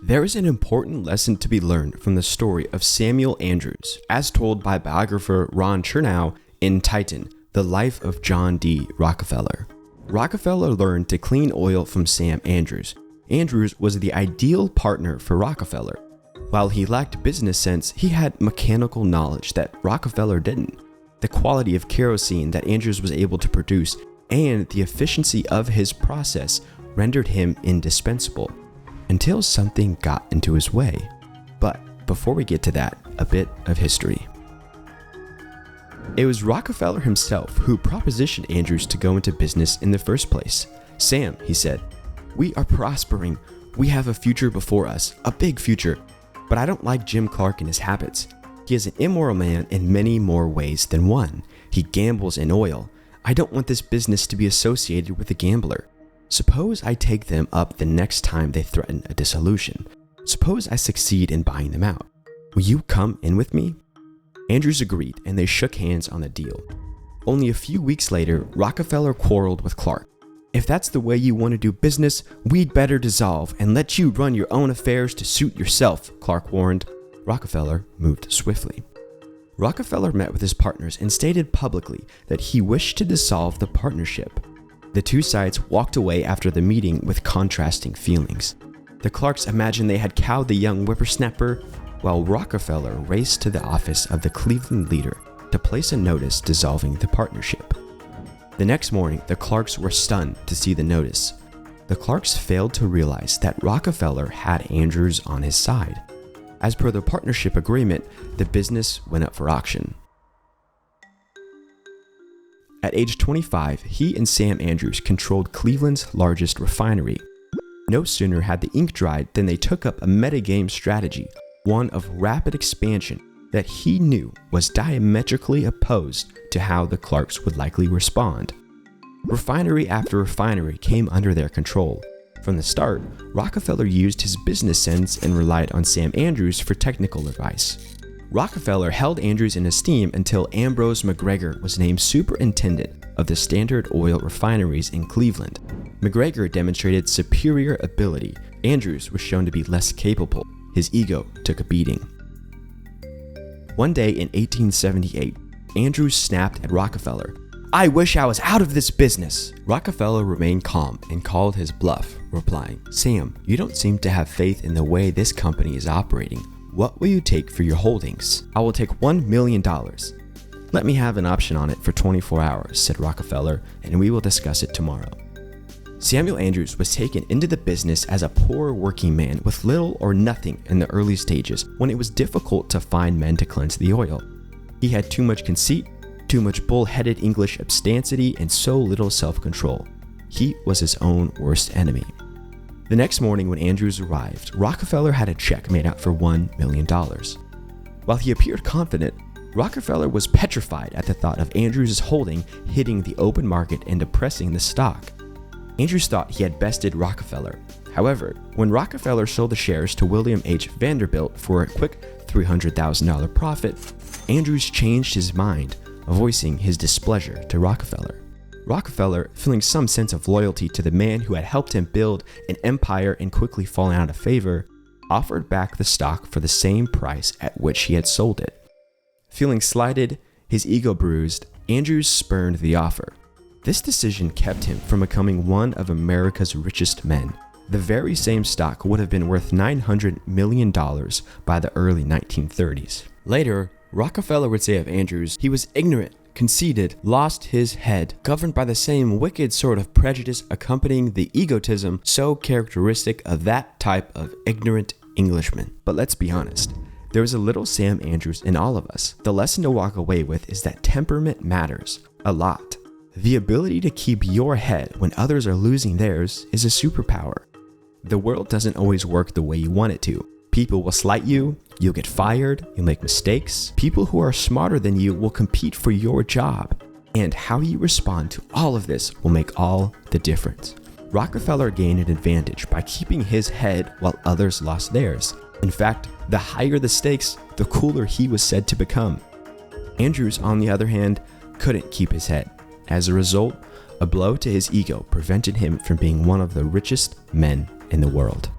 There is an important lesson to be learned from the story of Samuel Andrews, as told by biographer Ron Chernow in Titan, The Life of John D. Rockefeller. Rockefeller learned to clean oil from Sam Andrews. Andrews was the ideal partner for Rockefeller. While he lacked business sense, he had mechanical knowledge that Rockefeller didn't. The quality of kerosene that Andrews was able to produce and the efficiency of his process rendered him indispensable, until something got into his way. But before we get to that, a bit of history. It was Rockefeller himself who propositioned Andrews to go into business in the first place. "Sam," he said, "we are prospering. We have a future before us, a big future. But I don't like Jim Clark and his habits. He is an immoral man in many more ways than one. He gambles in oil. I don't want this business to be associated with a gambler. Suppose I take them up the next time they threaten a dissolution. Suppose I succeed in buying them out. Will you come in with me?" Andrews agreed, and they shook hands on the deal. Only a few weeks later, Rockefeller quarreled with Clark. "If that's the way you want to do business, we'd better dissolve and let you run your own affairs to suit yourself," Clark warned. Rockefeller moved swiftly. Rockefeller met with his partners and stated publicly that he wished to dissolve the partnership. The two sides walked away after the meeting with contrasting feelings. The Clarks imagined they had cowed the young whippersnapper, while Rockefeller raced to the office of the Cleveland leader to place a notice dissolving the partnership. The next morning, the Clarks were stunned to see the notice. The Clarks failed to realize that Rockefeller had Andrews on his side. As per the partnership agreement, the business went up for auction. At age 25, he and Sam Andrews controlled Cleveland's largest refinery. No sooner had the ink dried than they took up a metagame strategy, one of rapid expansion that he knew was diametrically opposed to how the Clarks would likely respond. Refinery after refinery came under their control. From the start, Rockefeller used his business sense and relied on Sam Andrews for technical advice. Rockefeller held Andrews in esteem until Ambrose McGregor was named superintendent of the Standard Oil refineries in Cleveland. McGregor demonstrated superior ability. Andrews was shown to be less capable. His ego took a beating. One day in 1878, Andrews snapped at Rockefeller. "I wish I was out of this business." Rockefeller remained calm and called his bluff, replying, "Sam, you don't seem to have faith in the way this company is operating. What will you take for your holdings?" "I will take $1 million. "Let me have an option on it for 24 hours, said Rockefeller, "and we will discuss it tomorrow." Samuel Andrews was taken into the business as a poor working man with little or nothing in the early stages when it was difficult to find men to cleanse the oil. He had too much conceit, too much bull-headed English abstancy, and so little self-control. He was his own worst enemy. The next morning when Andrews arrived, Rockefeller had a check made out for $1 million. While he appeared confident, Rockefeller was petrified at the thought of Andrews' holding hitting the open market and depressing the stock. Andrews thought he had bested Rockefeller. However, when Rockefeller sold the shares to William H. Vanderbilt for a quick $300,000 profit, Andrews changed his mind, voicing his displeasure to Rockefeller. Rockefeller, feeling some sense of loyalty to the man who had helped him build an empire and quickly fallen out of favor, offered back the stock for the same price at which he had sold it. Feeling slighted, his ego bruised, Andrews spurned the offer. This decision kept him from becoming one of America's richest men. The very same stock would have been worth $900 million by the early 1930s. Later, Rockefeller would say of Andrews, he was ignorant, conceited, lost his head, governed by the same wicked sort of prejudice accompanying the egotism so characteristic of that type of ignorant Englishman. But let's be honest, there is a little Sam Andrews in all of us. The lesson to walk away with is that temperament matters a lot. The ability to keep your head when others are losing theirs is a superpower. The world doesn't always work the way you want it to. People will slight you, you'll get fired, you'll make mistakes. People who are smarter than you will compete for your job. And how you respond to all of this will make all the difference. Rockefeller gained an advantage by keeping his head while others lost theirs. In fact, the higher the stakes, the cooler he was said to become. Andrews, on the other hand, couldn't keep his head. As a result, a blow to his ego prevented him from being one of the richest men in the world.